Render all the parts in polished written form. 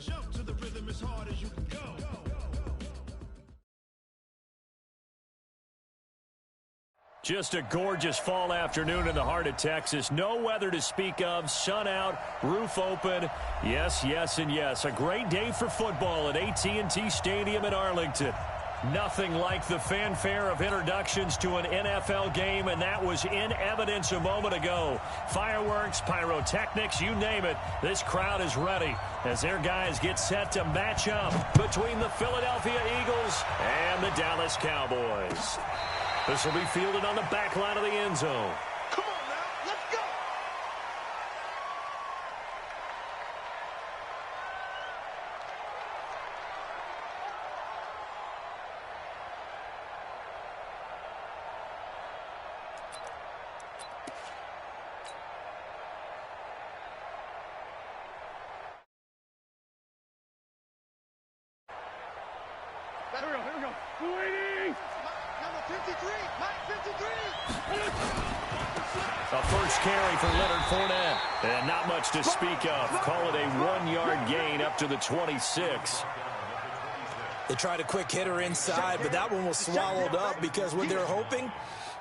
Jump to the rhythm as hard as you can go. Just a gorgeous fall afternoon in the heart of Texas. No weather to speak of. Sun out, roof open. Yes, yes, and yes. A great day for football at AT&T Stadium in Arlington. Nothing like the fanfare of introductions to an NFL game, and that was in evidence a moment ago. Fireworks, pyrotechnics, you name it. This crowd is ready as their guys get set to match up between the Philadelphia Eagles and the Dallas Cowboys. This will be fielded on the back line of the end zone. Come on now, let's go! Here we go. Waiting! Number 53, Mike 53! A first carry for Leonard Fournette. And not much to speak of. Call it a 1-yard gain up to the 26. They tried a quick hitter inside, but that one was swallowed up because what they're hoping,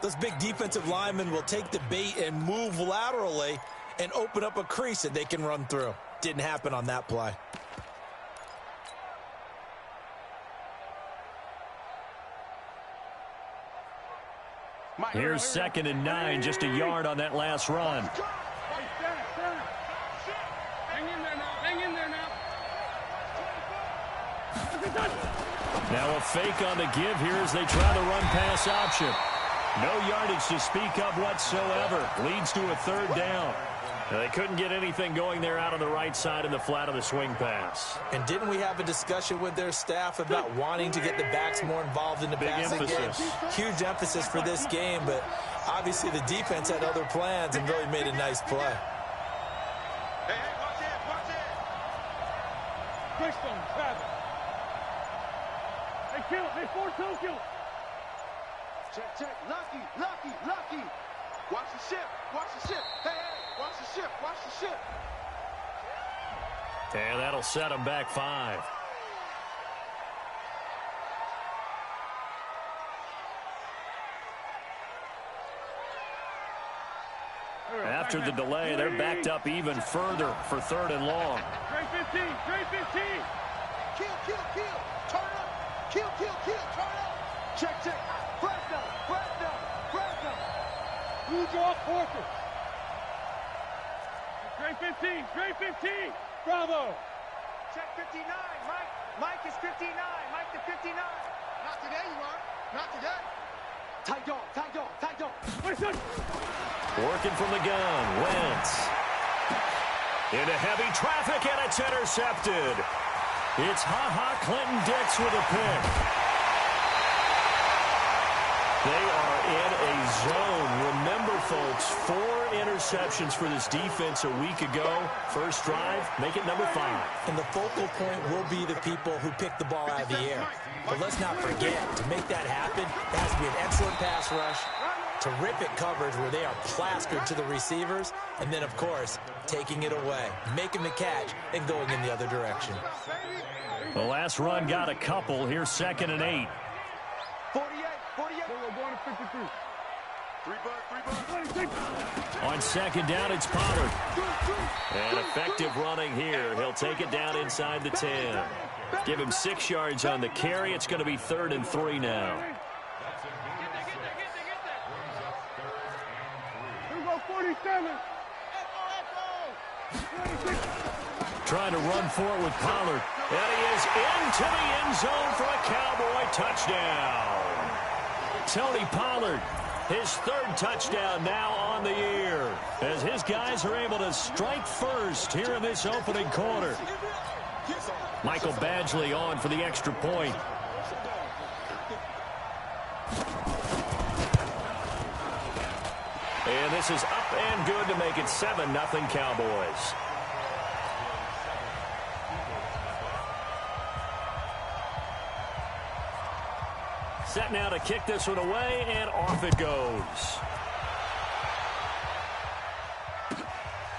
those big defensive linemen will take the bait and move laterally and open up a crease that they can run through. Didn't happen on that play. Here's 2nd and 9, just a yard on that last run. Hang in there now. Hang in there now. Now a fake on the give here as they try the run-pass option. No yardage to speak of whatsoever. Leads to a 3rd down. Now, they couldn't get anything going there out on the right side in the flat of the swing pass. And didn't we have a discussion with their staff about wanting to get the backs more involved in the passing game? Huge emphasis for this game, but obviously the defense had other plans and really made a nice play. Hey, watch it, watch it! Quickstone, Travis. Hey, kill it. Hey, 4-2, kill it. Check. Lucky. Watch the ship. Hey, watch the ship. And that'll set them back 5. After the delay, they're backed up even further for 3rd and long. Trey 15. Kill. Turn up. Kill. Turn up. Check. Fresno. Blue draw, Porter. Trey 15. Bravo. Check 59. Mike is 59. Mike the 59. Not today, you are. Not today. Tight dog. Listen. Working from the gun, Wentz. Into heavy traffic, and it's intercepted. It's Clinton Dix with a pick. They are in a zone. Remember, folks, 4 interceptions for this defense a week ago. First drive, make it number 5. And the focal point will be the people who pick the ball out of the air. But let's not forget, to make that happen, there has to be an excellent pass rush, terrific coverage where they are plastered to the receivers, and then, of course, taking it away, making the catch, and going in the other direction. The last run got a couple. Here's 2nd and 8. 48. We're going to 53. 3 bucks. On 2nd down, it's Pollard. And effective running here. He'll take it down inside the 10. Give him 6 yards on the carry. It's going to be 3rd and 3 now. Here we go, 47. Trying to run for it with Pollard. And he is into the end zone for a Cowboy touchdown. Tony Pollard, his 3rd touchdown now on the year, as his guys are able to strike first here in this opening quarter. Michael Badgley on for the extra point. And this is up and good to make it 7-0 Cowboys. Set now to kick this one away, and off it goes.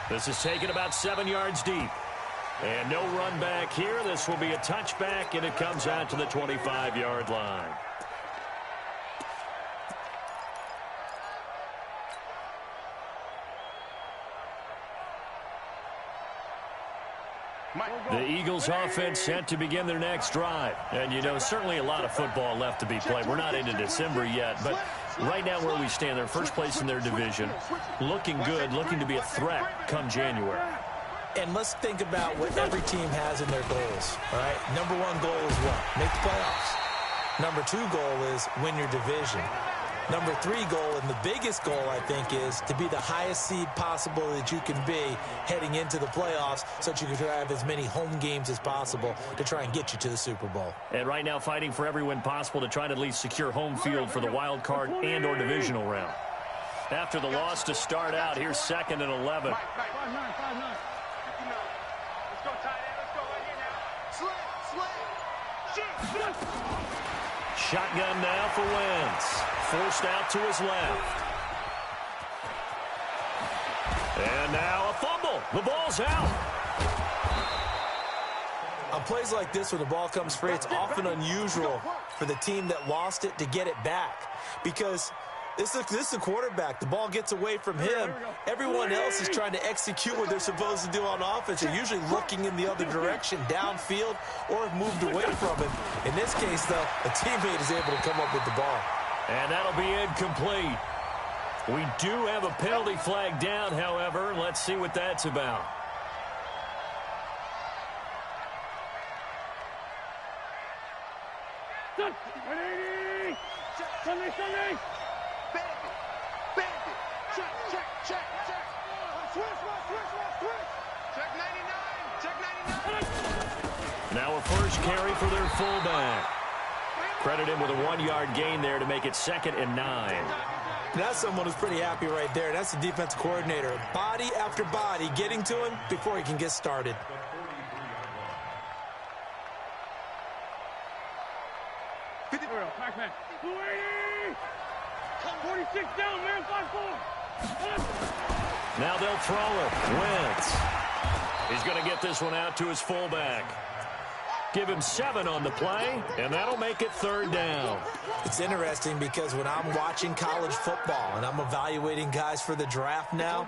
This is taken about 7 yards deep. And no run back here. This will be a touchback, and it comes out to the 25-yard line. The Eagles offense set to begin their next drive. And, you know, certainly a lot of football left to be played. We're not into December yet, but right now where we stand, they're first place in their division, looking good, looking to be a threat come January. And let's think about what every team has in their goals, all right? Number one goal is what? Make the playoffs. Number two goal is win your division. Number three goal, and the biggest goal, I think, is to be the highest seed possible that you can be heading into the playoffs so that you can have as many home games as possible to try and get you to the Super Bowl. And right now fighting for every win possible to try to at least secure home field for the wild card and or divisional round. After the loss to start out, here's 2nd and 11. 5-9, 5-9. Let's go tight end. Let's go right here now. Slant. Shotgun now for Wentz. Forced out to his left. And now a fumble. The ball's out. On plays like this, when the ball comes free, it's often unusual for the team that lost it to get it back. Because this is a quarterback. The ball gets away from him. Everyone else is trying to execute what they're supposed to do on offense. They're usually looking in the other direction, downfield, or have moved away from him. In this case, though, a teammate is able to come up with the ball. And that'll be incomplete. We do have a penalty flag down, however. Let's see what that's about. Ready! Sunday! Bandit. Check. Switch. Check 99. Now a first carry for their fullback. Credit him with a 1-yard gain there to make it 2nd and 9. That's someone who's pretty happy right there. That's the defensive coordinator. Body after body getting to him before he can get started. Pac-Man. 280! 46 down, man. 5-4. Now they'll throw it. Wentz. He's going to get this one out to his fullback. Give him 7 on the play, and that'll make it 3rd down. It's interesting because when I'm watching college football and I'm evaluating guys for the draft now,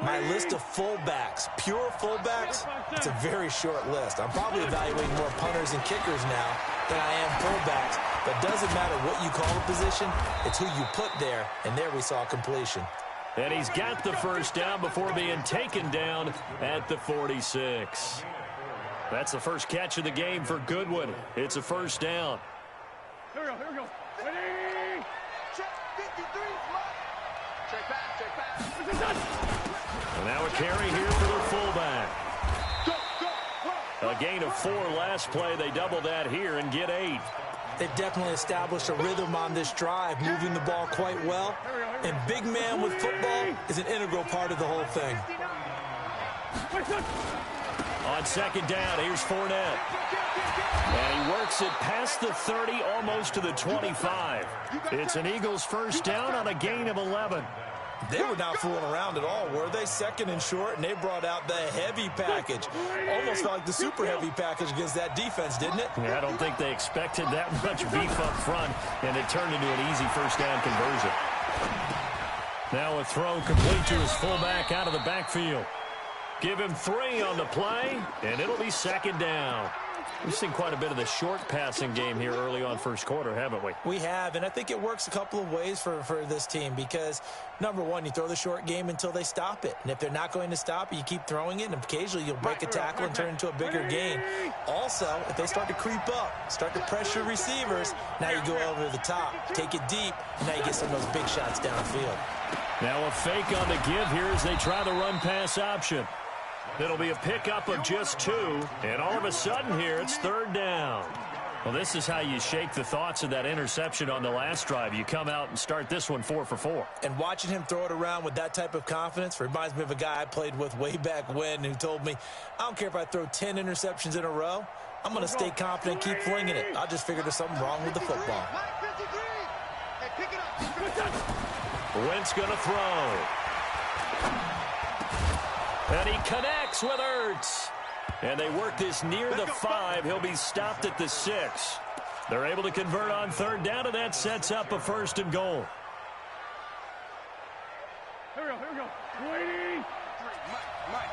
my list of fullbacks, pure fullbacks, it's a very short list. I'm probably evaluating more punters and kickers now than I am fullbacks. But it doesn't matter what you call a position, it's who you put there, and there we saw completion. And he's got the first down before being taken down at the 46. That's the first catch of the game for Goodwin. It's a first down. Here we go. Ready! Check 53. Check pass. And now a carry here for their fullback. Go. A gain of 4 last play. They double that here and get 8. They've definitely established a rhythm on this drive, moving the ball quite well. And big man with football is an integral part of the whole thing. On 2nd down, here's Fournette. And he works it past the 30, almost to the 25. It's an Eagles first down on a gain of 11. They were not fooling around at all, were they? 2nd and short, and they brought out the heavy package. Almost felt like the super heavy package against that defense, didn't it? Yeah, I don't think they expected that much beef up front, and it turned into an easy first down conversion. Now a throw complete to his fullback out of the backfield. Give him 3 on the play, and it'll be 2nd down. We've seen quite a bit of the short passing game here early on first quarter, haven't we? We have, and I think it works a couple of ways for this team because, number one, you throw the short game until they stop it. And if they're not going to stop it, you keep throwing it, and occasionally you'll break a tackle and turn into a bigger gain. Also, if they start to creep up, start to pressure receivers, now you go over the top, take it deep, and now you get some of those big shots downfield. Now a fake on the give here as they try the run-pass option. It'll be a pickup of just 2, and all of a sudden here, it's 3rd down. Well, this is how you shake the thoughts of that interception on the last drive. You come out and start this one 4 for 4. And watching him throw it around with that type of confidence reminds me of a guy I played with way back when who told me, I don't care if I throw 10 interceptions in a row. I'm going to stay confident, keep flinging it. I just figured there's something wrong with the football. Wentz going to throw. And he connects with Ertz. And they work this near the 5. He'll be stopped at the 6. They're able to convert on third down, and that sets up a 1st and goal. Here we go. Waiting. Mike.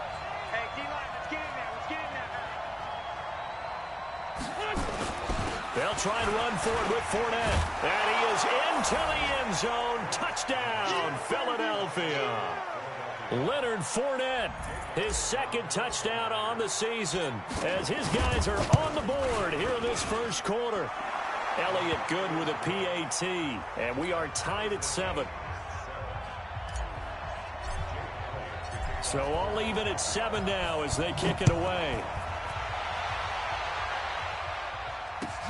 Hey, D-line, let's get in there. They'll try and run for it with Fournette. And he is into the end zone. Touchdown, Philadelphia. Leonard Fournette, his 2nd touchdown on the season, as his guys are on the board here in this 1st quarter. Elliott Good with a PAT, and we are tied at 7. So all even at 7 now as they kick it away.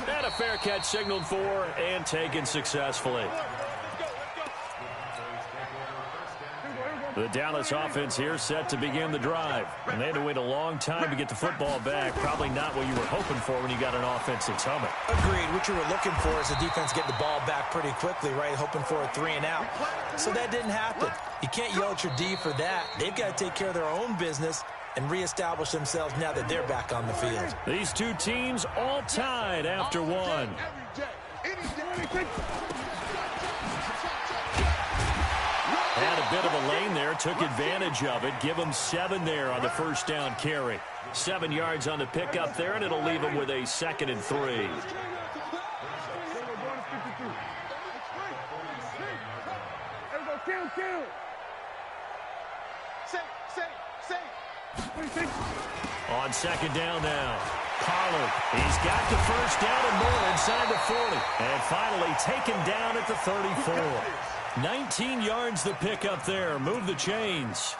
And a fair catch signaled for and taken successfully. The Dallas offense here set to begin the drive. And they had to wait a long time to get the football back. Probably not what you were hoping for when you got an offense that's humming. Agreed. What you were looking for is the defense getting the ball back pretty quickly, right? Hoping for a 3 and out. So that didn't happen. You can't yell at your D for that. They've got to take care of their own business and reestablish themselves now that they're back on the field. These two teams all tied after 1. Had a bit of a lane there, took advantage of it. Give them 7 there on the 1st down carry. 7 yards on the pickup there, and it'll leave them with a 2nd and 3. On 2nd down now. Pollard, he's got the 1st down and more inside the 40. And finally taken down at the 34. 19 yards the pickup there. Move the chains.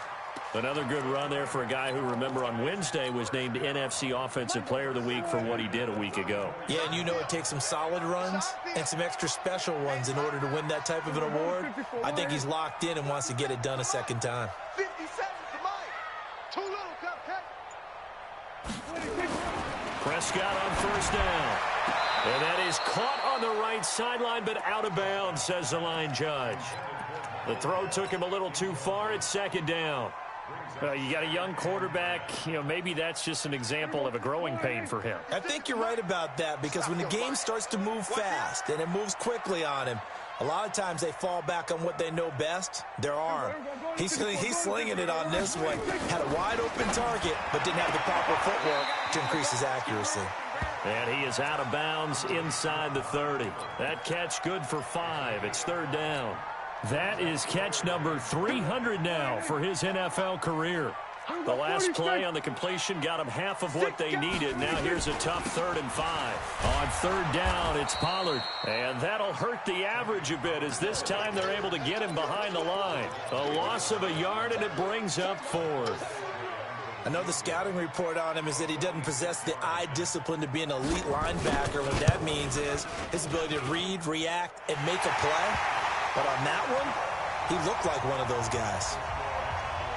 Another good run there for a guy who, remember, on Wednesday was named NFC Offensive Player of the Week for what he did a week ago. Yeah, and you know it takes some solid runs and some extra special ones in order to win that type of an award. I think he's locked in and wants to get it done a 2nd time. 50 seconds to Mike. Too little, cupcake. Prescott on 1st down. And that is caught on the right sideline, but out of bounds, says the line judge. The throw took him a little too far. It's 2nd down. You got a young quarterback. Maybe that's just an example of a growing pain for him. I think you're right about that, because when the game starts to move fast and it moves quickly on him, a lot of times they fall back on what they know best, their arm. He's slinging it on this one. Had a wide open target, but didn't have the proper footwork to increase his accuracy. And he is out of bounds inside the 30. That catch good for 5. It's 3rd down. That is catch number 300 now for his NFL career. The last play on the completion got him half of what they needed. Now here's a tough 3rd and 5. On 3rd down, it's Pollard. And that'll hurt the average a bit, as this time they're able to get him behind the line. A loss of a yard, and it brings up 4th. I know the scouting report on him is that he doesn't possess the eye discipline to be an elite linebacker. What that means is his ability to read, react, and make a play. But on that one, he looked like one of those guys.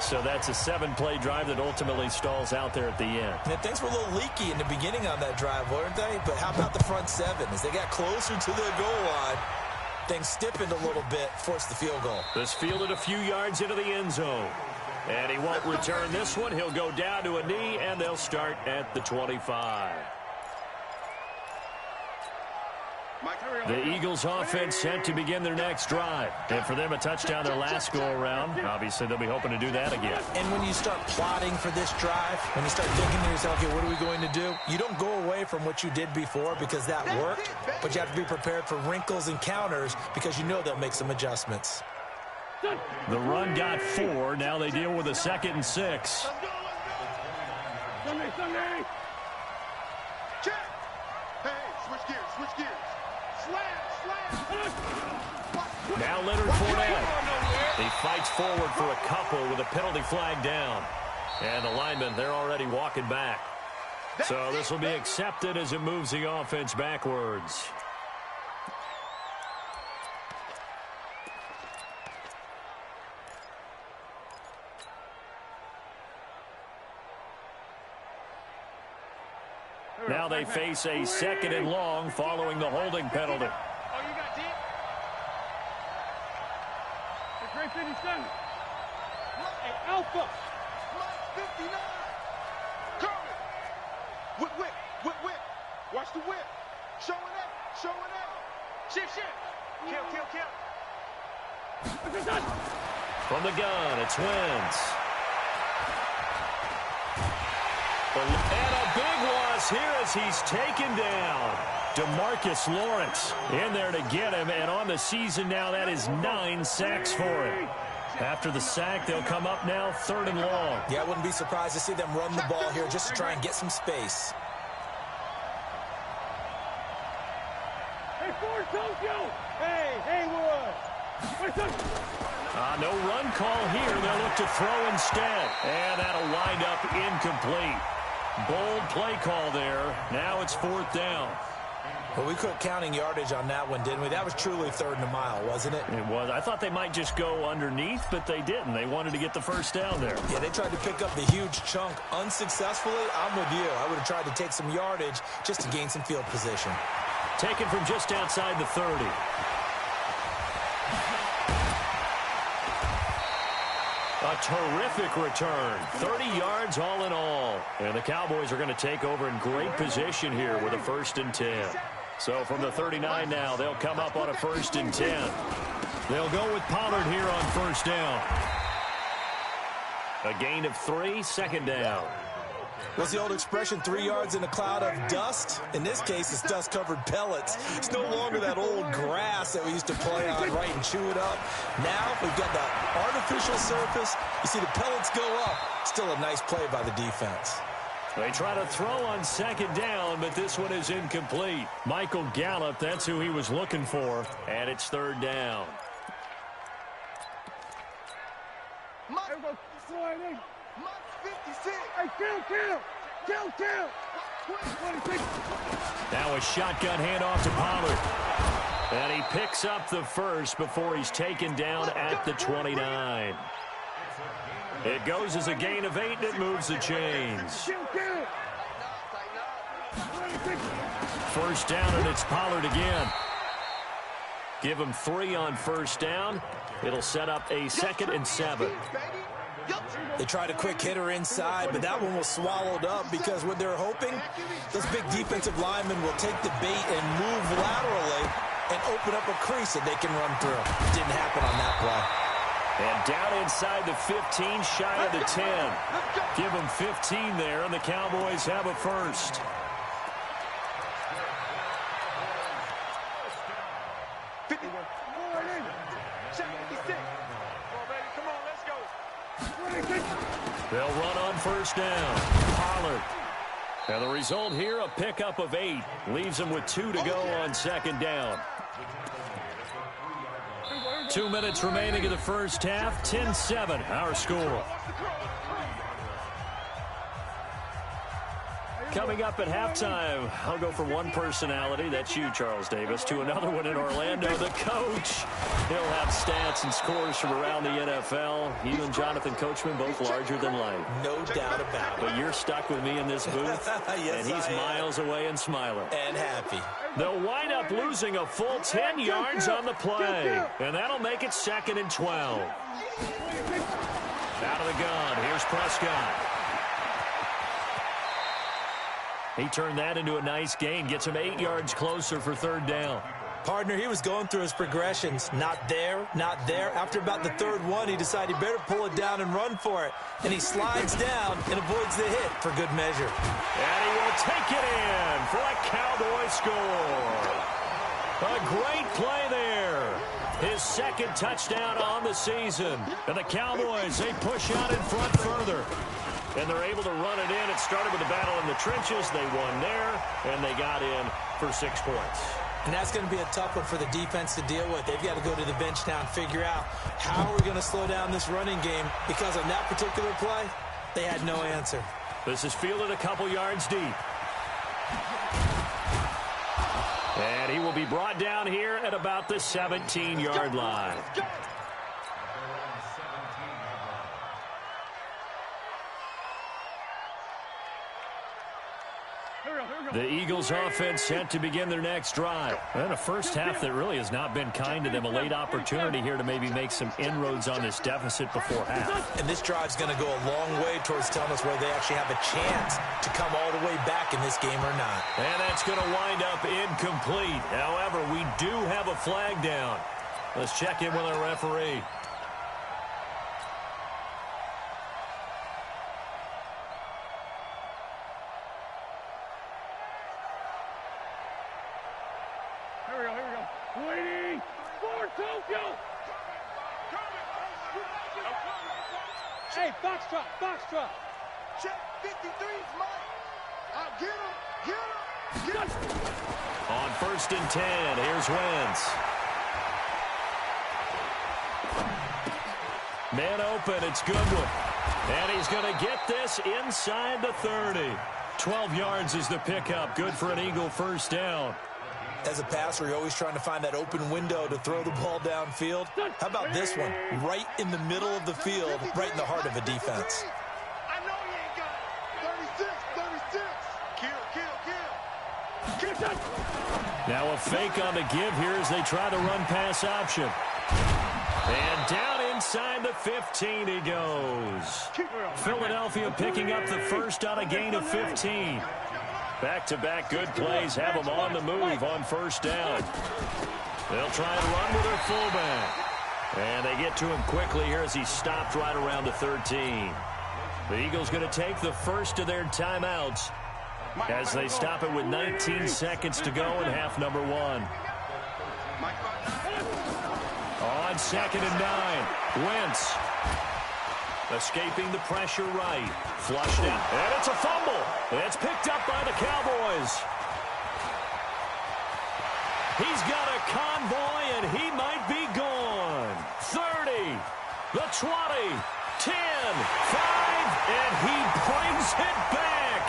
So that's a 7-play drive that ultimately stalls out there at the end. And things were a little leaky in the beginning on that drive, weren't they? But how about the front 7? As they got closer to the goal line, things stiffened a little bit, forced the field goal. This fielded a few yards into the end zone. And he won't return this one. He'll go down to a knee, and they'll start at the 25. The Eagles offense set to begin their next drive. And for them, a touchdown their last go-around. Obviously, they'll be hoping to do that again. And when you start plotting for this drive, when you start thinking to yourself, okay, what are we going to do? You don't go away from what you did before because that worked, but you have to be prepared for wrinkles and counters because you know they'll make some adjustments. The run got 4. Now they deal with a 2nd and 6. Sunday. Check. Hey, switch gears. Slam. Now Leonard Fournette. He fights forward for a couple with a penalty flag down. And the linemen, they're already walking back. So this will be accepted as it moves the offense backwards. Now they face a 2nd and long following the holding penalty. Oh, you got deep? It's great 57. Hey, Alpha. Mike 59. Curry. Whip, whip, whip, whip. Watch the whip. Showing up, showing up. Shift, shift. Kill, kill, kill. From the gun, it's Wentz. And a big loss here as he's taken down. DeMarcus Lawrence in there to get him, and on the season now, that is 9 sacks for him. After the sack, they'll come up now 3rd and long. Yeah, I wouldn't be surprised to see them run the ball here just to try and get some space. Hey, Ford, Tokyo! Hey, Haywood! No run call here. They'll look to throw instead. And that'll wind up incomplete. Bold play call there. Now it's 4th down. Well, we quit counting yardage on that one, didn't we? That was truly 3rd and a mile, wasn't it? It was. I thought they might just go underneath, but they didn't. They wanted to get the first down there. Yeah, they tried to pick up the huge chunk unsuccessfully. I'm with you. I would have tried to take some yardage just to gain some field position. Taken from just outside the 30. A terrific return. 30 yards all in all. And the Cowboys are going to take over in great position here with a 1st and 10. So from the 39 now, they'll come up on a 1st and 10. They'll go with Pollard here on 1st down. A gain of 3, 2nd down. What's the old expression, 3 yards in a cloud of dust? In this case, it's dust-covered pellets. It's no longer that old grass that we used to play on, right, and chew it up. Now we've got the artificial surface. You see the pellets go up. Still a nice play by the defense. They try to throw on 2nd down, but this one is incomplete. Michael Gallup, that's who he was looking for, and it's 3rd down. Mike 56. Hey, kill! Now a shotgun handoff to Pollard. And he picks up the first before he's taken down at the 29. It goes as a gain of 8, and it moves the chains. 1st down, and it's Pollard again. Give him 3 on 1st down. It'll set up a 2nd and 7. They tried a quick hitter inside, but that one was swallowed up because what they're hoping, those big defensive linemen will take the bait and move laterally and open up a crease that they can run through. Didn't happen on that play. And down inside the 15, shy of the 10. Give them 15 there, and the Cowboys have a 1st. They'll run on 1st down. Pollard. And the result here, a pickup of 8. Leaves them with 2 to go on 2nd down. 2 minutes remaining in the 1st half. 10-7, our score. Coming up at halftime, I'll go from one personality, that's you, Charles Davis, to another one in Orlando, the coach. He'll have stats and scores from around the NFL. You and Jonathan Coachman, both larger than life. No doubt about it. But you're stuck with me in this booth, yes, and he's miles away and smiling. And happy. They'll wind up losing a full 10 yards on the play, and that'll make it 2nd and 12. Out of the gun, here's Prescott. He turned that into a nice gain, gets him 8 yards closer for 3rd down. Partner, he was going through his progressions. Not there, not there. After about the 3rd one, he decided he better pull it down and run for it. And he slides down and avoids the hit for good measure. And he will take it in for a Cowboy score. A great play there. His 2nd touchdown on the season. And the Cowboys, they push out in front further. And they're able to run it in. It started with a battle in the trenches. They won there, and they got in for 6 points. And that's going to be a tough one for the defense to deal with. They've got to go to the bench now and figure out how are we going to slow down this running game, because on that particular play, they had no answer. This is fielded a couple yards deep. And he will be brought down here at about the 17-yard line. The Eagles offense set to begin their next drive. And a first half that really has not been kind to them. A late opportunity here to maybe make some inroads on this deficit before half. And this drive's going to go a long way towards telling us whether they actually have a chance to come all the way back in this game or not. And that's going to wind up incomplete. However, we do have a flag down. Let's check in with our referee. Waiting for Tokyo. Hey, Foxtrot. Check 53's Mike. I'll get him. On 1st and 10, here's Wentz. Man open, it's Goodwin. And he's going to get this inside the 30. 12 yards is the pickup. Good for an Eagle first down. As a passer, you're always trying to find that open window to throw the ball downfield. How about this one? Right in the middle of the field, right in the heart of a defense. I know you ain't got it. 36. Kill. Now a fake on the give here as they try the run-pass option. And down inside the 15 he goes. Philadelphia picking up the first on a gain of 15. Back-to-back good plays have them on the move on first down. They'll try and run with their fullback. And they get to him quickly here as he stopped right around the 13. The Eagles going to take the first of their timeouts as they stop it with 19 seconds to go in half number 1. On 2nd and 9, Wentz. Escaping the pressure right. Flushed in. And it's a fumble. It's picked up by the Cowboys. He's got a convoy, and he might be gone. 30, the 20, 10, 5, and he brings it back.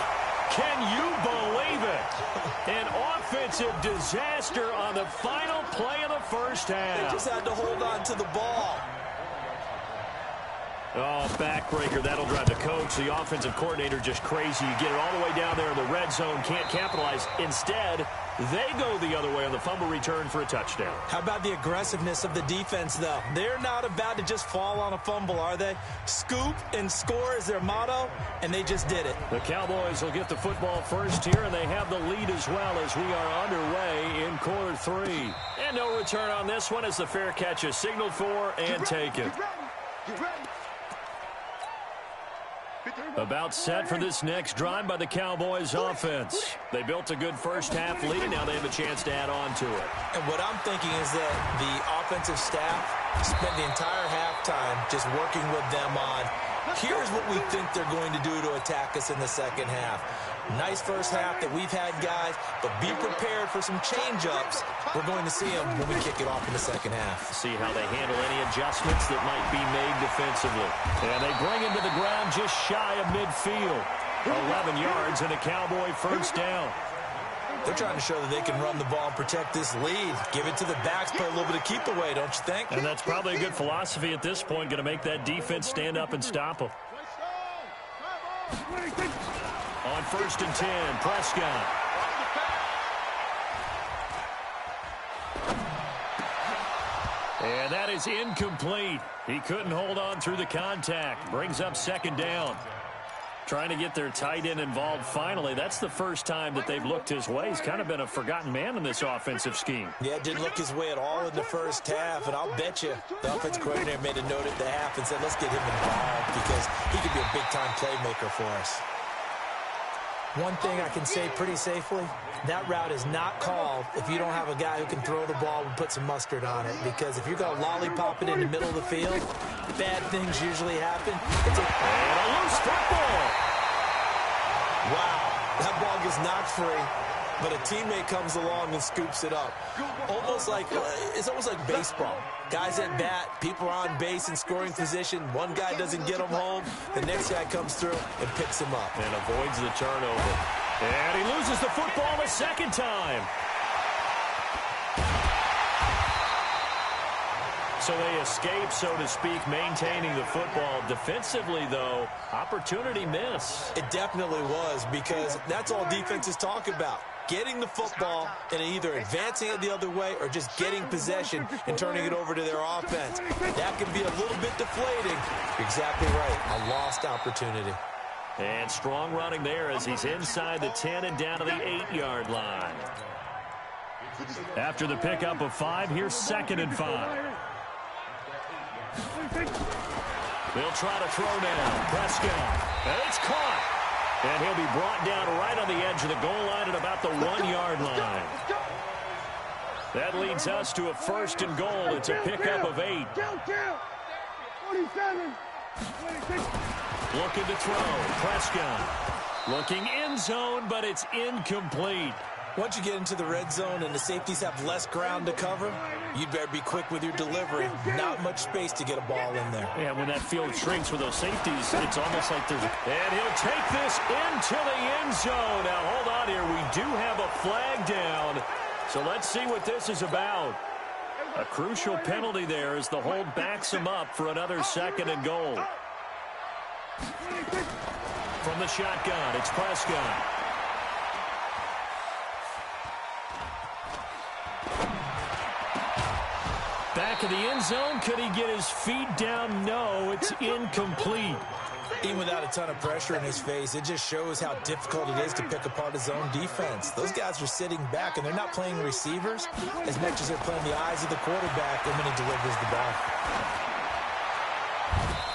Can you believe it? An offensive disaster on the final play of the first half. They just had to hold on to the ball. Oh, backbreaker. That'll drive the coach, the offensive coordinator, just crazy. You get it all the way down there in the red zone, can't capitalize. Instead, they go the other way on the fumble return for a touchdown. How about the aggressiveness of the defense, though? They're not about to just fall on a fumble, are they? Scoop and score is their motto, and they just did it. The Cowboys will get the football first here, and they have the lead as well as we are underway in quarter 3. And no return on this one as the fair catch is signaled for and taken. Get ready. About set for this next drive by the Cowboys offense. They built a good first half lead, and now they have a chance to add on to it. And what I'm thinking is that the offensive staff spent the entire halftime just working with them on, here's what we think they're going to do to attack us in the second half. Nice first half that we've had, guys, but be prepared for some change-ups. We're going to see them when we kick it off in the second half. See how they handle any adjustments that might be made defensively. And they bring him to the ground just shy of midfield. 11 yards and a Cowboy first down. They're trying to show that they can run the ball and protect this lead. Give it to the backs, play a little bit of keep away, don't you think? And that's probably a good philosophy at this point, going to make that defense stand up and stop them. On 1st and 10, Prescott. And that is incomplete. He couldn't hold on through the contact. Brings up 2nd down. Trying to get their tight end involved finally. That's the first time that they've looked his way. He's kind of been a forgotten man in this offensive scheme. Yeah, didn't look his way at all in the first half, and I'll bet you the offensive coordinator made a note at the half and said, let's get him involved because he could be a big-time playmaker for us. One thing I can say pretty safely, that route is not called if you don't have a guy who can throw the ball and put some mustard on it. Because if you're going to lollipop it in the middle of the field, bad things usually happen. And a loose football. Wow, that ball gets knocked free, but a teammate comes along and scoops it up. It's almost like baseball. Guys at bat, people are on base in scoring position. One guy doesn't get him home. The next guy comes through and picks him up. And avoids the turnover. And he loses the football a second time. So they escape, so to speak, maintaining the football. Defensively, though, opportunity miss. It definitely was, because that's all defenses talk about. Getting the football and either advancing it the other way or just getting possession and turning it over to their offense. That can be a little bit deflating. You're exactly right. A lost opportunity. And strong running there as he's inside the 10 and down to the 8-yard line. After the pickup of 5, here's 2nd and 5. They'll try to throw now. Prescott. And it's caught. And he'll be brought down right on the edge of the goal line at about the 1-yard line. That leads us to a 1st and goal. It's a pickup of 8. 47. Looking to throw. Prescott. Looking end zone, but it's incomplete. Once you get into the red zone and the safeties have less ground to cover, you'd better be quick with your delivery. Not much space to get a ball in there. Yeah, when that field shrinks with those safeties, it's almost like there's And he'll take this into the end zone. Now, hold on here. We do have a flag down. So let's see what this is about. A crucial penalty there as the hold backs him up for another 2nd and goal. From the shotgun, it's Prescott. Back in the end zone. Could he get his feet down? No, it's incomplete. Even without a ton of pressure in his face, it just shows how difficult it is to pick apart his own defense. Those guys are sitting back, and they're not playing receivers as much as they're playing the eyes of the quarterback when he delivers the ball.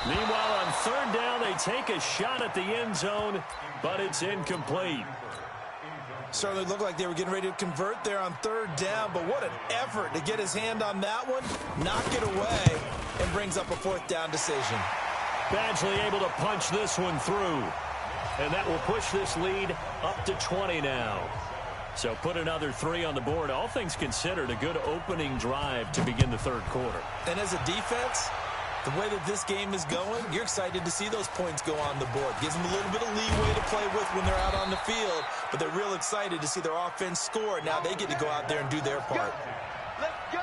Meanwhile, on 3rd down, they take a shot at the end zone, but it's incomplete. Certainly looked like they were getting ready to convert there on 3rd down, but what an effort to get his hand on that one, knock it away, and brings up a 4th down decision. Badgley able to punch this one through, and that will push this lead up to 20 now. So put another 3 on the board. All things considered, a good opening drive to begin the 3rd quarter. And as a defense, the way that this game is going, you're excited to see those points go on the board. Gives them a little bit of leeway to play with when they're out on the field, but they're real excited to see their offense score. Now they get to go out there and do their part. Let's go.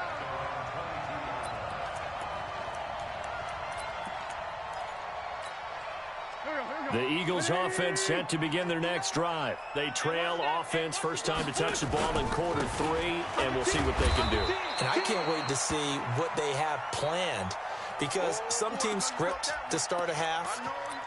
The Eagles offense set to begin their next drive. They trail offense, first time to touch the ball in quarter 3, and we'll see what they can do. And I can't wait to see what they have planned, because some teams script to start a half.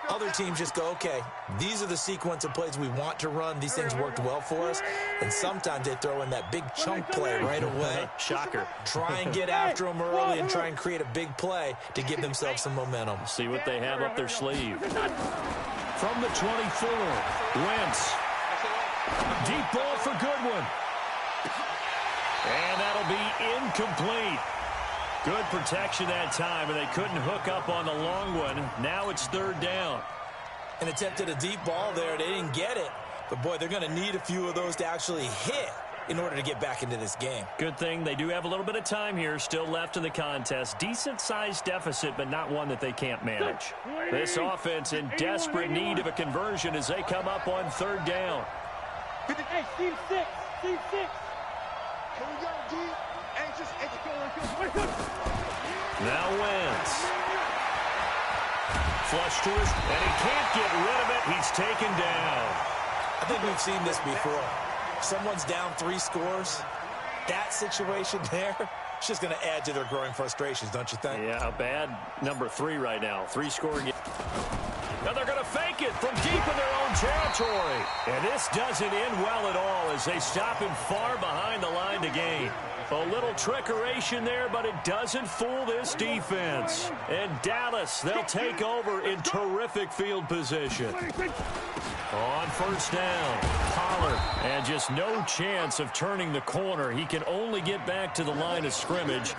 Other teams just go, okay, these are the sequence of plays we want to run. These things worked well for us. And sometimes they throw in that big chunk play right away. Shocker. Try and get after them early and try and create a big play to give themselves some momentum. See what they have up their sleeve. From the 24, Wentz. Deep ball for Goodwin. And that'll be incomplete. Good protection that time, and they couldn't hook up on the long one. Now it's 3rd down. An attempt at a deep ball there. They didn't get it. But, boy, they're going to need a few of those to actually hit in order to get back into this game. Good thing they do have a little bit of time here still left in the contest. Decent-sized deficit, but not one that they can't manage. This offense in desperate need of a conversion as they come up on 3rd down. Hey, Steve 6. Steve 6. Here we go, D. Anxious. Now Wentz. Flush to his, and he can't get rid of it. He's taken down. I think we've seen this before. Someone's down 3 scores. That situation there, it's just going to add to their growing frustrations, don't you think? Yeah, a bad number 3 right now. 3 scoring. Now they're going to fake it from deep in their own territory. And this doesn't end well at all as they stop him far behind the line to gain. A little trickeration there, but it doesn't fool this defense. And Dallas, they'll take over in terrific field position. On 1st down, Pollard, and just no chance of turning the corner. He can only get back to the line of scrimmage.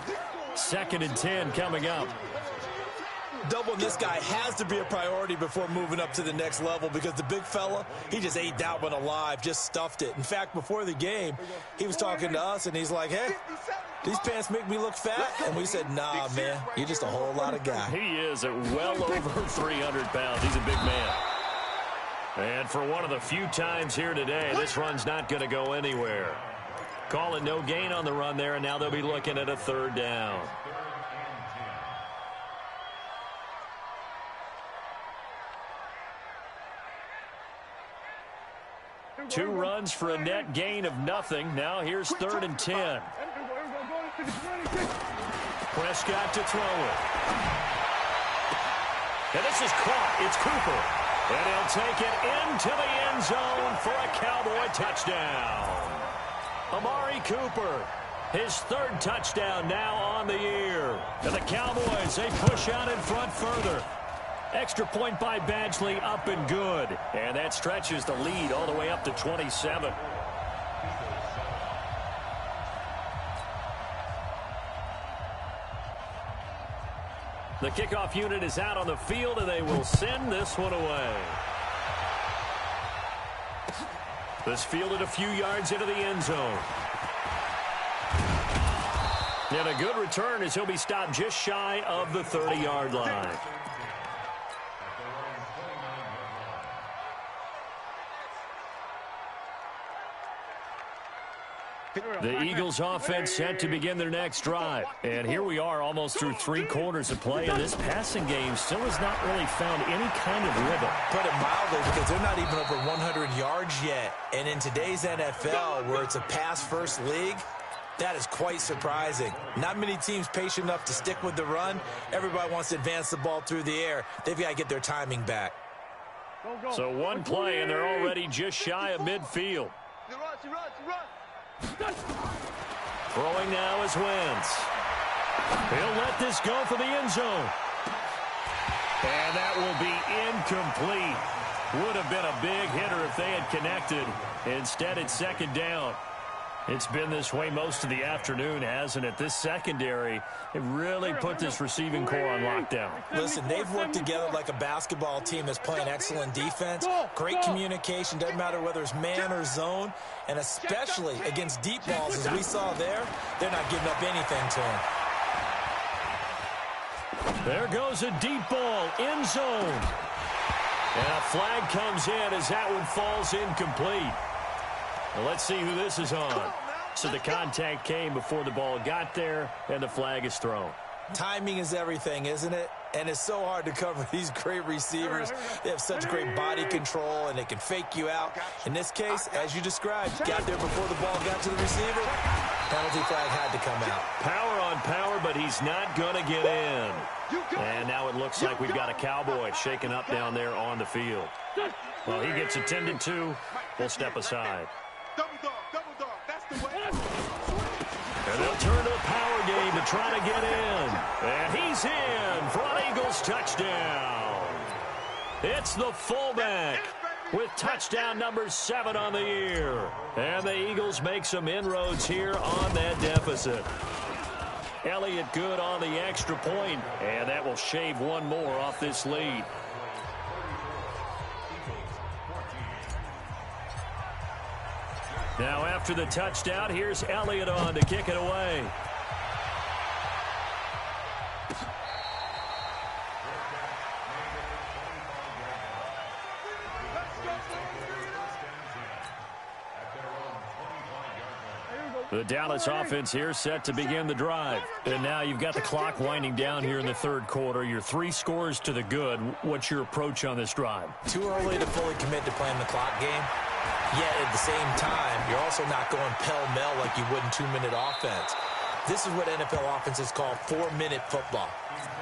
2nd and 10 coming up. Doubling this guy has to be a priority before moving up to the next level, because the big fella, he just ate that one alive, just stuffed it. In fact, before the game, he was talking to us, and he's like, hey, these pants make me look fat. And we said, nah, man, you're just a whole lot of guy. He is at well over 300 pounds. He's a big man. And for one of the few times here today, this run's not going to go anywhere. Calling no gain on the run there, and now they'll be looking at a 3rd down. 2 runs for a net gain of nothing. Now here's 3rd and 10. Prescott to throw it. And this is caught. It's Cooper. And he'll take it into the end zone for a Cowboy touchdown. Amari Cooper, his 3rd touchdown now on the year. And the Cowboys, they push out in front further. Extra point by Badgley, up and good. And that stretches the lead all the way up to 27. The kickoff unit is out on the field, and they will send this one away. This fielded a few yards into the end zone. And a good return as he'll be stopped just shy of the 30-yard line. The Eagles offense set to begin their next drive. And here we are almost through 3 quarters of play, and this passing game still has not really found any kind of rhythm. Put it mildly, because they're not even over 100 yards yet. And in today's NFL, where it's a pass-first league, that is quite surprising. Not many teams patient enough to stick with the run. Everybody wants to advance the ball through the air. They've got to get their timing back. So one play, and they're already just shy of midfield. Throwing now is Wentz. He'll let this go for the end zone. And that will be incomplete. Would have been a big hitter if they had connected. Instead, it's 2nd down. It's been this way most of the afternoon, hasn't it? This secondary, it really put this receiving core on lockdown. Listen, they've worked together like a basketball team that's playing excellent defense. Great communication, doesn't matter whether it's man or zone. And especially against deep balls, as we saw there, they're not giving up anything to them. There goes a deep ball, end zone. And a flag comes in as that one falls incomplete. Well, let's see who this is on. So the contact came before the ball got there, and the flag is thrown. Timing is everything, isn't it? And it's so hard to cover these great receivers. They have such great body control, and they can fake you out. In this case, as you described, got there before the ball got to the receiver. Penalty flag had to come out. Power on power, but he's not going to get in. And now it looks like we've got a Cowboy shaken up down there on the field. Well, he gets attended to. We'll step aside. Double dog, that's the way. And they'll turn to a power game to try to get in. And he's in for an Eagles touchdown. It's the fullback with touchdown number 7 on the year. And the Eagles make some inroads here on that deficit. Elliott good on the extra point, and that will shave one more off this lead. Now after the touchdown, here's Elliott on to kick it away. The Dallas offense here set to begin the drive. And now you've got the clock winding down here in the 3rd quarter. You're 3 scores to the good. What's your approach on this drive? Too early to fully commit to playing the clock game. Yet at the same time, you're also not going pell-mell like you would in 2-minute offense. This is what NFL offenses call 4-minute football.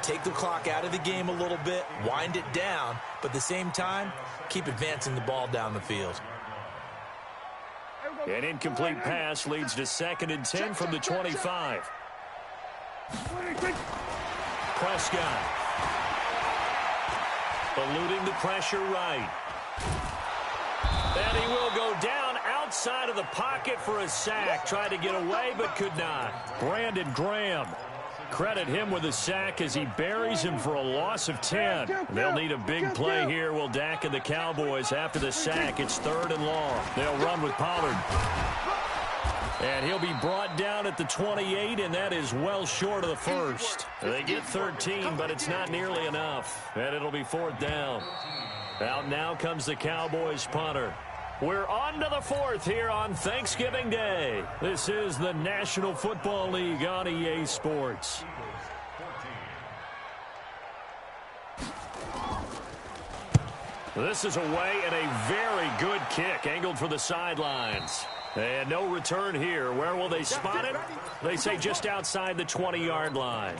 Take the clock out of the game a little bit, wind it down, but at the same time, keep advancing the ball down the field. An incomplete pass leads to 2nd and 10 from the 25. Prescott. Eluding the pressure right. And he will go down outside of the pocket for a sack. Tried to get away, but could not. Brandon Graham. Credit him with a sack as he buries him for a loss of 10. They'll need a big play here, will Dak and the Cowboys. After the sack, it's 3rd and long. They'll run with Pollard. And he'll be brought down at the 28, and that is well short of the first. They get 13, but it's not nearly enough. And it'll be 4th down. Out now comes the Cowboys punter. We're on to the 4th here on Thanksgiving Day. This is the National Football League on EA Sports. This is away and a very good kick angled for the sidelines. And no return here. Where will they spot it? They say just outside the 20-yard line.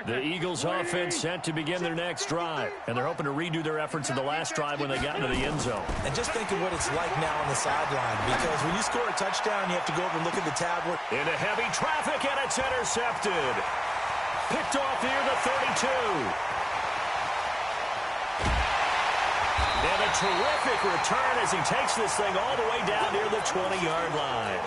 The Eagles offense set to begin their next drive, and they're hoping to redo their efforts in the last drive when they got into the end zone. And just think of what it's like now on the sideline, because when you score a touchdown, you have to go over and look at the tablet. Into heavy traffic, and it's intercepted. Picked off near the 32. And a terrific return as he takes this thing all the way down near the 20-yard line.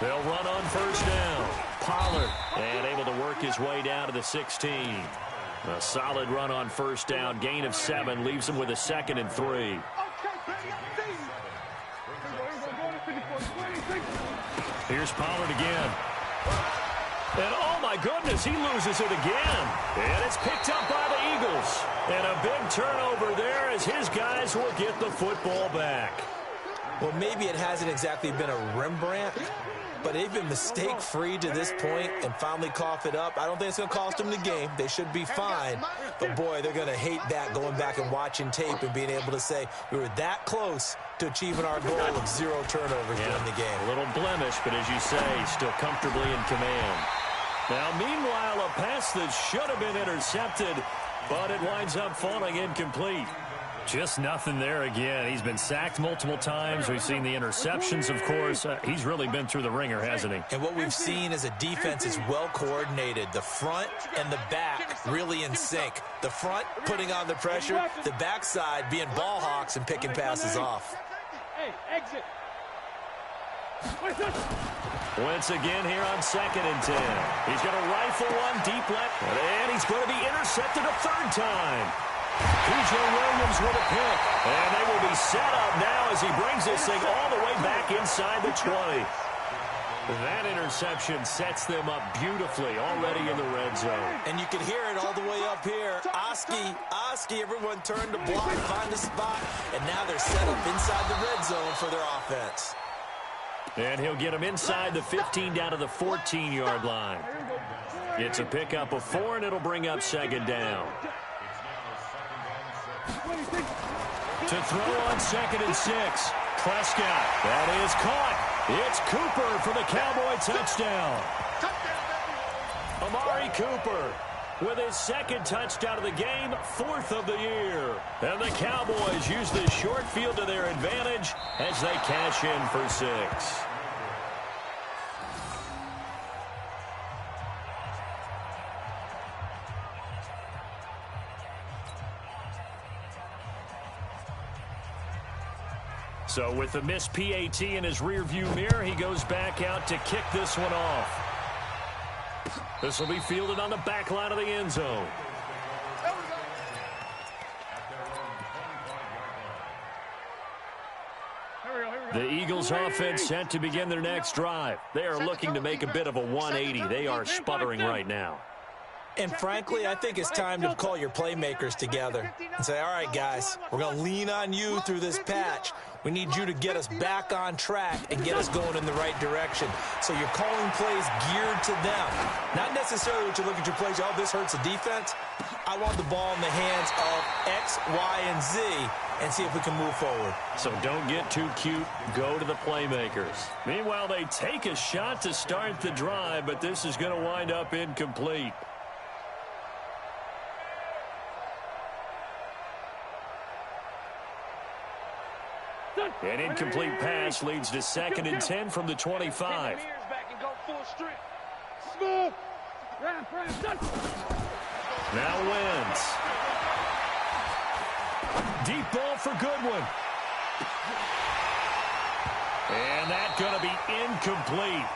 They'll run on first down. Pollard, and able to work his way down to the 16. A solid run on first down. Gain of 7 leaves him with a 2nd and 3. Here's Pollard again. And oh my goodness, he loses it again. And it's picked up by the Eagles. And a big turnover there as his guys will get the football back. Well, maybe it hasn't exactly been a Rembrandt, but they've been mistake-free to this point and finally cough it up. I don't think it's going to cost them the game. They should be fine. But, boy, they're going to hate that, going back and watching tape and being able to say we were that close to achieving our goal of 0 turnovers during the game. A little blemish, but as you say, still comfortably in command. Now, meanwhile, a pass that should have been intercepted, but it winds up falling incomplete. Just nothing there again. He's been sacked multiple times. We've seen the interceptions, of course. He's really been through the ringer, hasn't he? And what we've seen is a defense is well coordinated. The front and the back really in sync. The front putting on the pressure. The backside being ball hawks and picking passes off. Hey, exit. Once again here on 2nd and 10. He's going to rifle one deep left. And he's going to be intercepted a 3rd time. PJ Williams with a pick, and they will be set up now as he brings this thing all the way back inside the 20. That interception sets them up beautifully already in the red zone. And you can hear it all the way up here. Oski, everyone turned to block, find a spot, and now they're set up inside the red zone for their offense. And he'll get him inside the 15 down to the 14-yard line. It's a pickup of 4, and it'll bring up 2nd down. To throw on 2nd and 6. Prescott. That is caught. It's Cooper for the Cowboy touchdown. Amari Cooper with his 2nd touchdown of the game, 4th of the year. And the Cowboys use this short field to their advantage as they cash in for 6. So with the missed PAT in his rearview mirror, he goes back out to kick this one off. This will be fielded on the back line of the end zone. The Eagles offense set to begin their next drive. They are looking to make a bit of a 180. They are sputtering right now. And frankly, I think it's time to call your playmakers together and say, all right, guys, we're going to lean on you through this patch. We need you to get us back on track and get us going in the right direction. So you're calling plays geared to them. Not necessarily what you look at your plays, oh, this hurts the defense. I want the ball in the hands of X, Y, and Z and see if we can move forward. So don't get too cute. Go to the playmakers. Meanwhile, they take a shot to start the drive, but this is going to wind up incomplete. An incomplete pass leads to 2nd and 10 from the 25. Now Wentz. Deep ball for Goodwin. And that's going to be incomplete.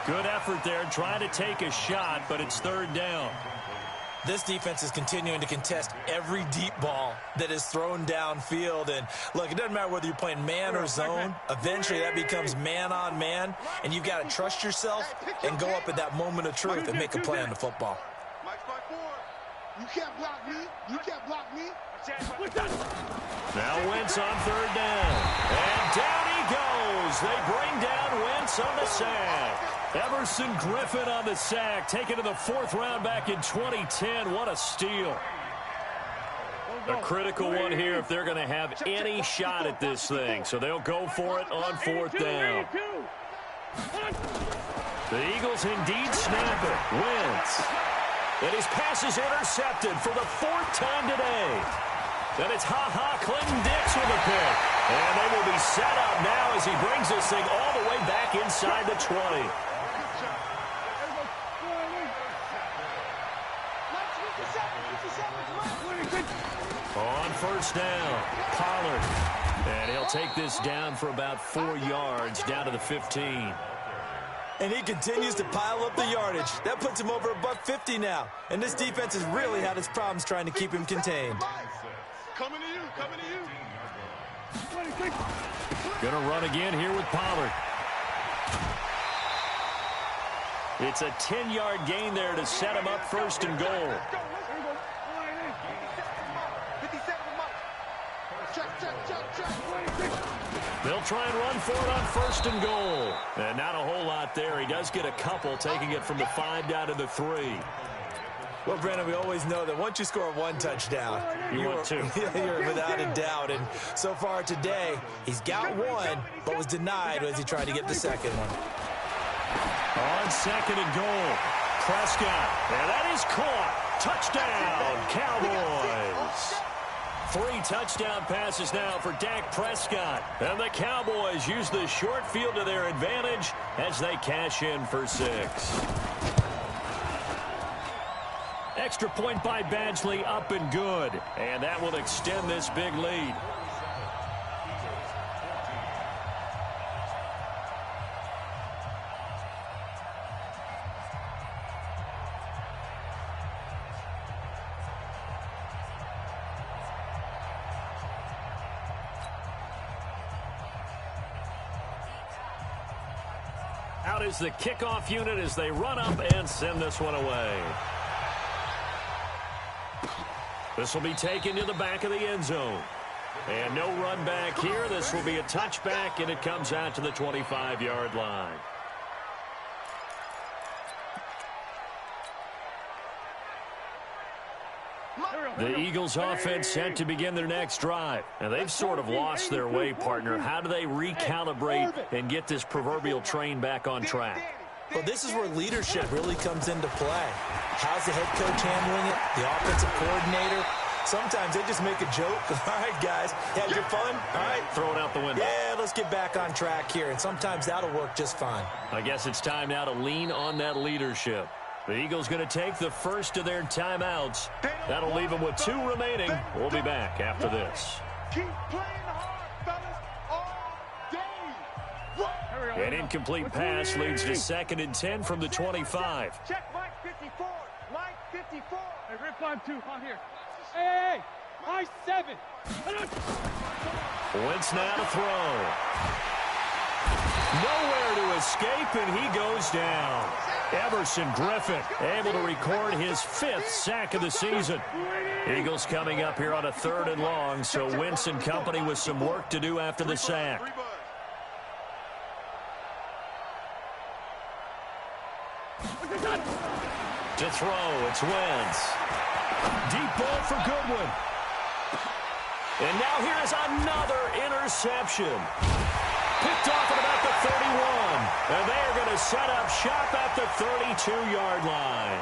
Good effort there, trying to take a shot, but it's 3rd down. This defense is continuing to contest every deep ball that is thrown downfield. And, look, it doesn't matter whether you're playing man or zone. Eventually, that becomes man-on-man, and you've got to trust yourself and go up at that moment of truth and make a play on the football. You can't block me. You can't block Now Wentz on third down. And down he goes. They bring down Wentz on the sack. Everson Griffin on the sack, taken to the 4th round back in 2010. What a steal. A critical one here if they're going to have any shot at this thing. So they'll go for it on 4th down. The Eagles indeed snap it. Wentz. And his pass is intercepted for the 4th time today. Then it's Clinton-Dix with a pick. And they will be set up now as he brings this thing all the way back inside the 20. On 1st down, Pollard. And he'll take this down for about 4 yards, down to the 15. And he continues to pile up the yardage. That puts him over $150 now. And this defense has really had its problems trying to keep him contained. Coming to you, coming to you. Going to run again here with Pollard. It's a 10-yard gain there to set him up 1st and goal. They'll try and run for it on 1st and goal. And not a whole lot there. He does get a couple, taking it from the 5 down to the 3. Well, Brandon, we always know that once you score 1 touchdown, you're 2. You're without a doubt. And so far today, he's got 1, but was denied as he tried to get the 2nd one. On 2nd and goal, Prescott. And that is caught. Touchdown, Cowboys. 3 touchdown passes now for Dak Prescott. And the Cowboys use the short field to their advantage as they cash in for 6. Extra point by Badgley, up and good. And that will extend this big lead. Out is the kickoff unit as they run up and send this one away. This will be taken to the back of the end zone. And no run back here. This will be a touchback, and it comes out to the 25-yard line. The Eagles offense set to begin their next drive. And they've sort of lost their way, partner. How do they recalibrate and get this proverbial train back on track? Well, this is where leadership really comes into play. How's the head coach handling it? The offensive coordinator? Sometimes they just make a joke. All right, guys, had your fun? All right. Throw it out the window. Yeah, let's get back on track here. And sometimes that'll work just fine. I guess it's time now to lean on that leadership. The Eagles going to take the first of their timeouts. That'll leave them with 2 remaining. We'll be back after this. Keep playing hard, fellas, all day. An incomplete pass leads to 2nd and 10 from the 25. Check Mike 54. Mike 54. Hey, Rip 5-2 on here. Hey, Mike 7. Wentz now to throw. Nowhere to escape, and he goes down. Everson Griffin able to record his 5th sack of the season. Eagles coming up here on a 3rd and long, so Wentz and company with some work to do after the sack. To throw, it's Wentz. Deep ball for Goodwin. And now here is another interception. Picked off at about the 31. And they are going to set up shop at the 32-yard line.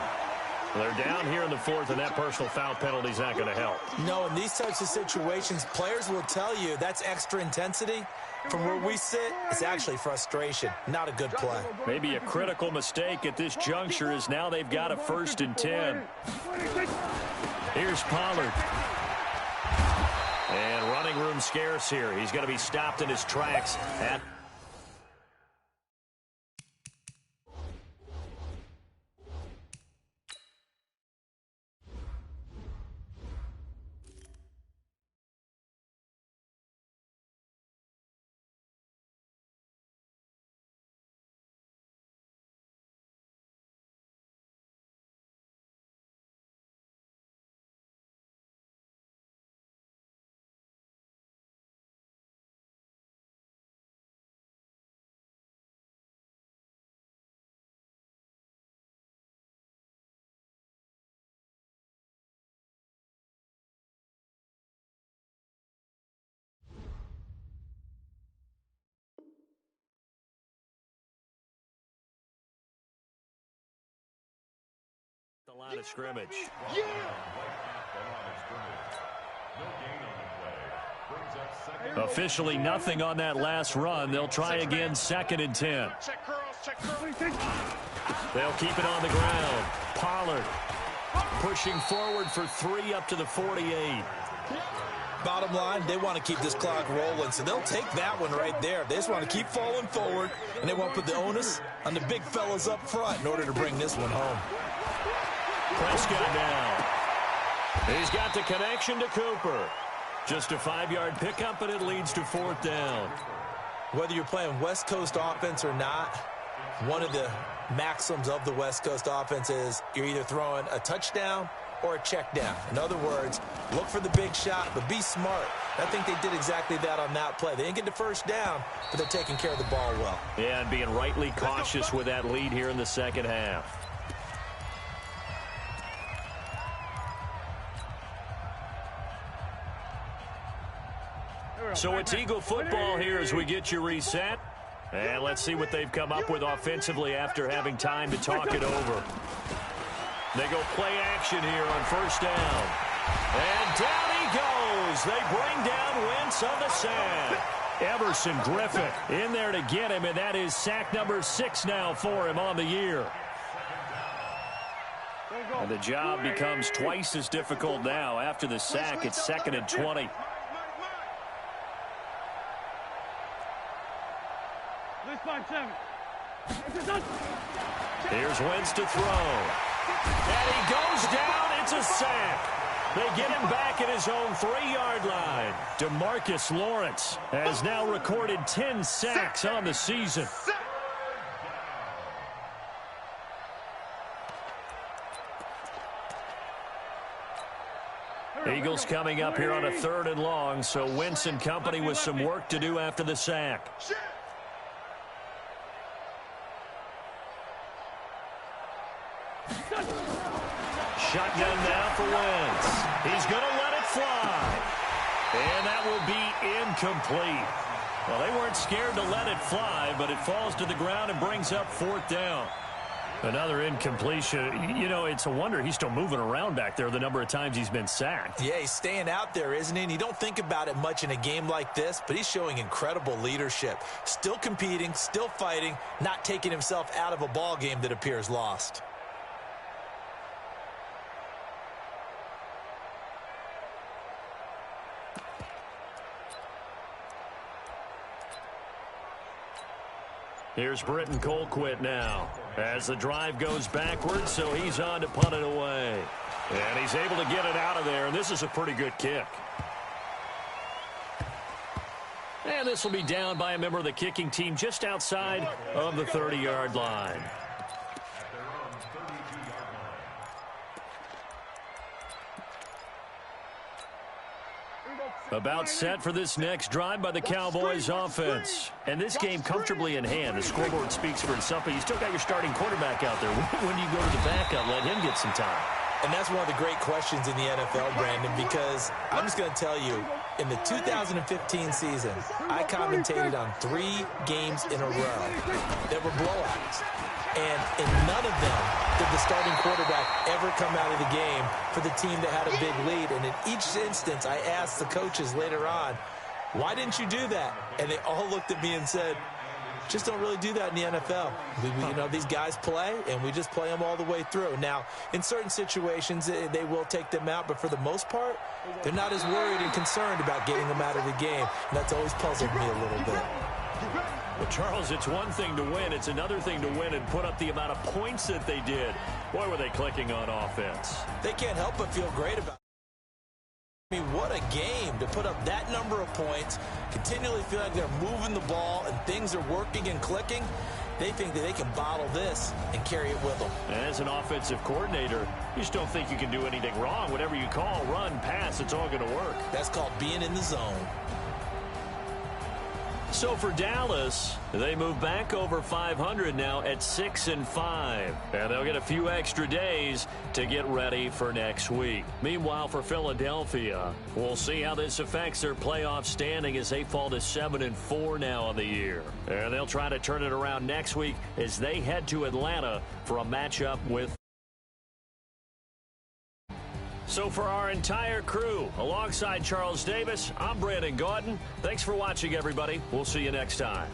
They're down here in the 4th, and that personal foul penalty is not going to help. No, in these types of situations, players will tell you that's extra intensity. From where we sit, it's actually frustration, not a good play. Maybe a critical mistake at this juncture is now they've got a 1st and 10. Here's Pollard. And running room scarce here. He's going to be stopped in his tracks at Line of scrimmage. Yeah! Officially nothing on that last run. They'll try again, 2nd and 10. Check curls, check curls. They'll keep it on the ground. Pollard pushing forward for 3 up to the 48. Bottom line, they want to keep this clock rolling, so they'll take that one right there. They just want to keep falling forward, and they want to put the onus on the big fellas up front in order to bring this one home. Prescott now. He's got the connection to Cooper. Just a 5-yard pickup, and it leads to 4th down. Whether you're playing West Coast offense or not, one of the maxims of the West Coast offense is you're either throwing a touchdown or a check down. In other words, look for the big shot, but be smart. I think they did exactly that on that play. They didn't get the first down, but they're taking care of the ball well. Yeah, and being rightly cautious with that lead here in the second half. So it's Eagle football here as we get you reset. And let's see what they've come up with offensively after having time to talk it over. They go play action here on 1st down. And down he goes. They bring down Wentz on the sack. Everson Griffith in there to get him, and that is sack number 6 now for him on the year. And the job becomes twice as difficult now. After the sack, it's 2nd and 20. Here's Wentz to throw. And he goes down. It's a sack. They get him back at his own 3-yard line. DeMarcus Lawrence has now recorded 10 sacks on the season. Eagles coming up here on a 3rd and long, so Wentz and company with some work to do after the sack. Shotgun now for Wentz. He's going to let it fly. And that will be incomplete. Well, they weren't scared to let it fly, but it falls to the ground and brings up 4th down. Another incompletion. You know, it's a wonder he's still moving around back there the number of times he's been sacked. Yeah, he's staying out there, isn't he? And you don't think about it much in a game like this, but he's showing incredible leadership. Still competing, still fighting, not taking himself out of a ball game that appears lost. Here's Britton Colquitt now as the drive goes backwards, so he's on to punt it away. And he's able to get it out of there, and this is a pretty good kick. And this will be down by a member of the kicking team just outside of the 30-yard line. About set for this next drive by the Cowboys offense. And this game comfortably in hand. The scoreboard speaks for itself, but you still got your starting quarterback out there. When do you go to the backup, let him get some time? And that's one of the great questions in the NFL, Brandon, because I'm just going to tell you, in the 2015 season, I commentated on 3 games in a row that were blowouts. And in none of them did the starting quarterback ever come out of the game for the team that had a big lead. And in each instance, I asked the coaches later on, why didn't you do that? And they all looked at me and said, just don't really do that in the NFL. You know, these guys play, and we just play them all the way through. Now, in certain situations, they will take them out, but for the most part, they're not as worried and concerned about getting them out of the game. And that's always puzzled me a little bit. Well, Charles, it's one thing to win. It's another thing to win and put up the amount of points that they did. Boy, were they clicking on offense. They can't help but feel great about it. I mean, what a game to put up that number of points, continually feel like they're moving the ball and things are working and clicking. They think that they can bottle this and carry it with them. As an offensive coordinator, you just don't think you can do anything wrong. Whatever you call, run, pass, it's all going to work. That's called being in the zone. So for Dallas, they move back over 500 now at 6-5. And they'll get a few extra days to get ready for next week. Meanwhile, for Philadelphia, we'll see how this affects their playoff standing as they fall to 7-4 now on the year. And they'll try to turn it around next week as they head to Atlanta for a matchup with So for our entire crew, alongside Charles Davis, I'm Brandon Gaudin. Thanks for watching, everybody. We'll see you next time.